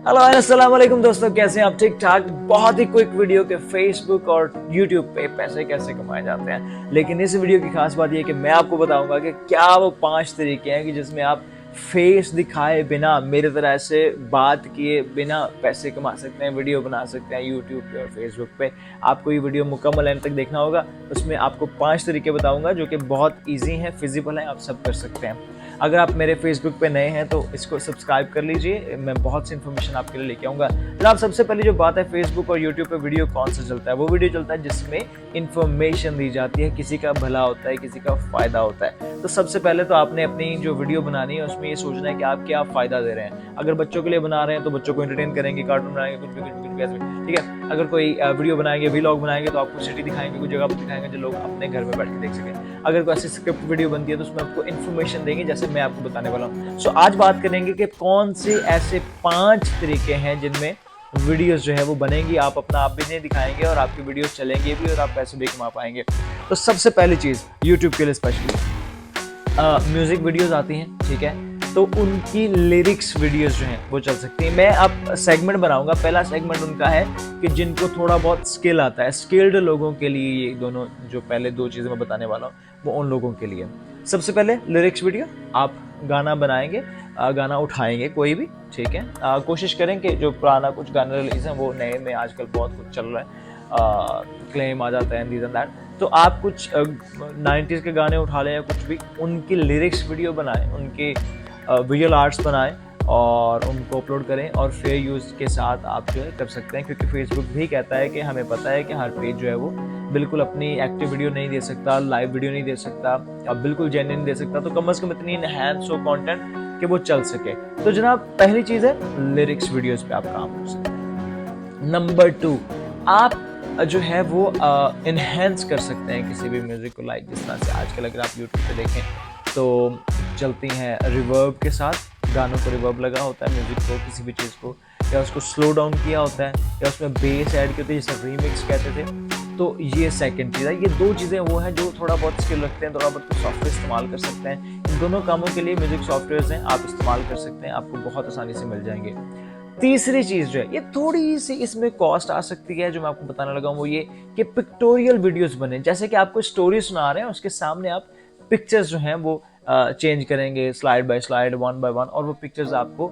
Hello अस्सलाम वालेकुम दोस्तों, कैसे हैं आप? ठीक ठाक। बहुत ही क्विक वीडियो के फेसबुक और यूट्यूब पे पैसे कैसे कमाए जाते हैं। लेकिन इस वीडियो की खास बात यह है कि मैं आपको बताऊंगा कि क्या वो 5 तरीके हैं कि जिसमें आप फेस दिखाए बिना, मेरे तरह ऐसे बात किए बिना पैसे कमा सकते हैं, वीडियो बना सकते हैं यूट्यूब पे और फेसबुक पे। आपको ये वीडियो मुकम्मल एंड तक देखना होगा। उसमें आपको 5 तरीके बताऊंगा जो कि बहुत ईजी हैं, फिजिबल हैं, आप सब कर सकते हैं। अगर आप मेरे फेसबुक पे नए हैं तो इसको सब्सक्राइब कर लीजिए, मैं बहुत सी इन्फॉर्मेशन आपके लिए लेके आऊँगा। जनाब, सबसे पहले जो बात है, फेसबुक और यूट्यूब पे वीडियो कौन सा चलता है? वो वीडियो चलता है जिसमें इन्फॉर्मेशन दी जाती है, किसी का भला होता है, किसी का फ़ायदा होता है। तो सबसे पहले तो आपने अपनी जो वीडियो बनानी है उसमें ये सोचना है कि आप क्या फ़ायदा दे रहे हैं। अगर बच्चों के लिए बना रहे हैं तो बच्चों को एंटरटेन करेंगे, कार्टून बनाएँगे, कुछ भी ऐसे भी, ठीक है? अगर कोई वीडियो बनाएँगे, व्लॉग बनाएँगे तो आपको सिटी दिखाएँगे, कोई जगह दिखाएँगे जो लोग अपने घर में बैठ के देख सकें। अगर कोई ऐसी स्क्रिप्ट वीडियो बनती है तो उसमें आपको इन्फॉर्मेशन देंगे, जैसे मैं आपको बताने वाला हूँ। सो आज बात करेंगे कि कौन से ऐसे 5 तरीके हैं जिनमें वीडियोस जो है वो बनेंगी, आप अपना आप भी नहीं दिखाएंगे और आपकी वीडियोस चलेंगे भी और आप पैसे भी कमा पाएंगे। तो सबसे पहली चीज़ यूट्यूब के लिए स्पेशली म्यूजिक वीडियोस आती हैं, ठीक है? तो उनकी लिरिक्स वीडियोस जो हैं वो चल सकती हैं। मैं अब सेगमेंट बनाऊंगा। पहला सेगमेंट उनका है कि जिनको थोड़ा बहुत स्किल आता है, स्किल्ड लोगों के लिए ये दोनों जो पहले 2 चीज़ें मैं बताने वाला हूँ वो उन लोगों के लिए। सबसे पहले लिरिक्स वीडियो, आप गाना बनाएंगे, गाना उठाएंगे कोई भी, ठीक है? कोशिश करें कि जो पुराना कुछ गाने रिलीज हैं वो नए में आजकल बहुत कुछ चल रहा है, क्लेम आ जाता है दिस एंड दैट। तो आप कुछ 90s के गाने उठा लें या कुछ भी, उनकी लिरिक्स वीडियो बनाएं, उनके विजुअल आर्ट्स बनाएं और उनको अपलोड करें और फेयर यूज़ के साथ आप जो है कर सकते हैं, क्योंकि फेसबुक भी कहता है कि हमें पता है कि हर पेज जो है वो बिल्कुल अपनी एक्टिव वीडियो नहीं दे सकता, लाइव वीडियो नहीं दे सकता, अब बिल्कुल जेन्युइन नहीं दे सकता। तो कम से कम इतनी इनहैंस हो कंटेंट कि वो चल सके। तो जनाब, पहली चीज़ है लिरिक्स वीडियोस पे आप काम कर सकते हैं। नंबर 2, आप जो है वो इनहेंस कर सकते हैं किसी भी म्यूजिक को, लाइक जिस तरह से आजकल अगर आप यूट्यूब पे देखें तो चलती हैं रिवर्ब के साथ। गानों को रिवर्ब लगा होता है, म्यूजिक को, किसी भी चीज़ को, या उसको स्लो डाउन किया होता है, या उसमें बेस ऐड की होती है जिसे रीमिक्स कहते थे। तो ये सेकंड चीज़ है। ये 2 चीज़ें वो हैं जो थोड़ा बहुत स्किल रखते हैं, थोड़ा बहुत सॉफ्टवेयर इस्तेमाल कर सकते हैं। इन दोनों कामों के लिए म्यूजिक सॉफ्टवेयर्स हैं, आप इस्तेमाल कर सकते हैं, आपको बहुत आसानी से मिल जाएंगे। तीसरी चीज़ जो है, ये थोड़ी सी इसमें कॉस्ट आ सकती है, जो मैं आपको बताने लगा हूँ वो ये कि पिक्टोरियल वीडियोस बने। जैसे कि आपको स्टोरी सुना रहे हैं, उसके सामने आप पिक्चर्स जो हैं वो चेंज करेंगे slide bye slide, one by one, और वो पिक्चर्स आपको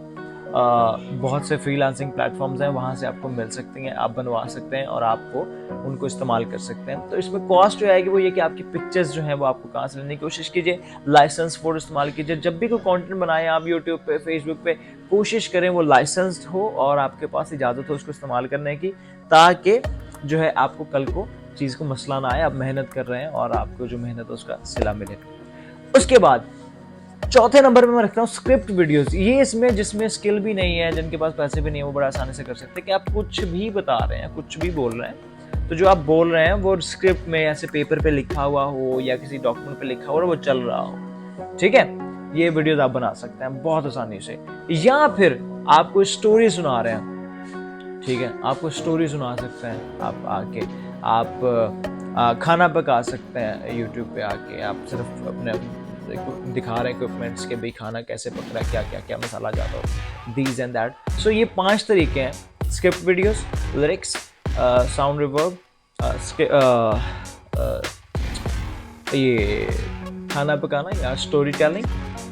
बहुत से फ्रीलांसिंग प्लेटफॉर्म्स हैं, वहाँ से आपको मिल सकती हैं, आप बनवा सकते हैं और आपको उनको इस्तेमाल कर सकते हैं। तो इसमें कॉस्ट जो आएगी वो ये कि आपकी पिक्चर्स जो हैं वो आपको कहाँ से लेने की कोशिश कीजिए, लाइसेंस फोटो इस्तेमाल कीजिए। जब भी कोई कंटेंट बनाएं आप यूट्यूब पे, फेसबुक पे, कोशिश करें वो लाइसेंस्ड हो और आपके पास इजाज़त हो उसको इस्तेमाल करने की, ताकि जो है आपको कल को चीज़ को मसला ना आए, आप मेहनत कर रहे हैं और आपको जो मेहनत है उसका सिला मिले। उसके बाद चौथे नंबर पे मैं रखता हूँ स्क्रिप्ट वीडियोस। ये इसमें जिसमें स्किल भी नहीं है, जिनके पास पैसे भी नहीं है, वो बड़ा आसानी से कर सकते हैं कि आप कुछ भी बता रहे हैं, कुछ भी बोल रहे हैं, तो जो आप बोल रहे हैं वो स्क्रिप्ट में ऐसे पेपर पे लिखा हुआ हो या किसी डॉक्यूमेंट पे लिखा हुआ हो, वो चल रहा हो, ठीक है? ये वीडियोस आप बना सकते हैं बहुत आसानी से। या फिर आप कोई स्टोरी सुना रहे हैं, ठीक है? आपको स्टोरी सुना सकते हैं, आप आके आप खाना पका सकते हैं यूट्यूब पे आके, आप सिर्फ अपने दिखा रहे हैं इक्विपमेंट्स के, भाई खाना कैसे पक रहा है, क्या क्या क्या मसाला जाता हो, दीज एंड दैट। सो ये 5 तरीके हैं: script videos, lyrics, sound reverb, ये खाना पकाना या स्टोरी टेलिंग।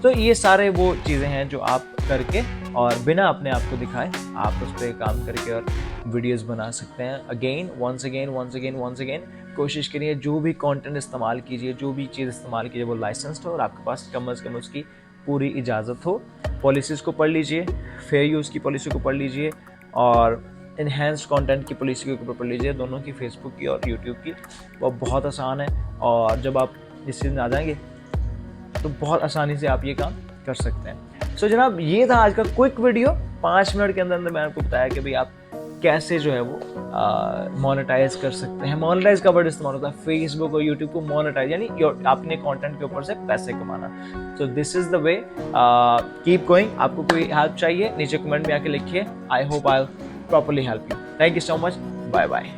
तो ये सारे वो चीज़ें हैं जो आप करके और बिना अपने आप को दिखाए आप उस पर काम करके और वीडियोस बना सकते हैं। अगेन वंस अगेन कोशिश करिए जो भी कंटेंट इस्तेमाल कीजिए, जो भी चीज़ इस्तेमाल कीजिए वो लाइसेंस्ड हो और आपके पास कम से कम उसकी पूरी इजाज़त हो। पॉलिसीज़ को पढ़ लीजिए, फेयर यूज़ की पॉलिसी को पढ़ लीजिए और इन्हेंस्ड कंटेंट की पॉलिसी के ऊपर पढ़ लीजिए, दोनों की, फेसबुक की और यूट्यूब की। वो बहुत आसान है और जब आप इस चीज़ में आ जाएंगे तो बहुत आसानी से आप ये काम कर सकते हैं। सो जनाब, ये था आज का क्विक वीडियो। 5 मिनट के अंदर अंदर मैंने आपको बताया कि भाई आप कैसे जो है वो मोनेटाइज कर सकते हैं। मोनेटाइज का वर्ड इस्तेमाल होता है फेसबुक और यूट्यूब को, मोनेटाइज यानी अपने कंटेंट के ऊपर से पैसे कमाना। So this is the way, keep going. आपको कोई हेल्प चाहिए नीचे कमेंट में आके लिखिए, I hope I properly help you. Thank you so much, bye bye.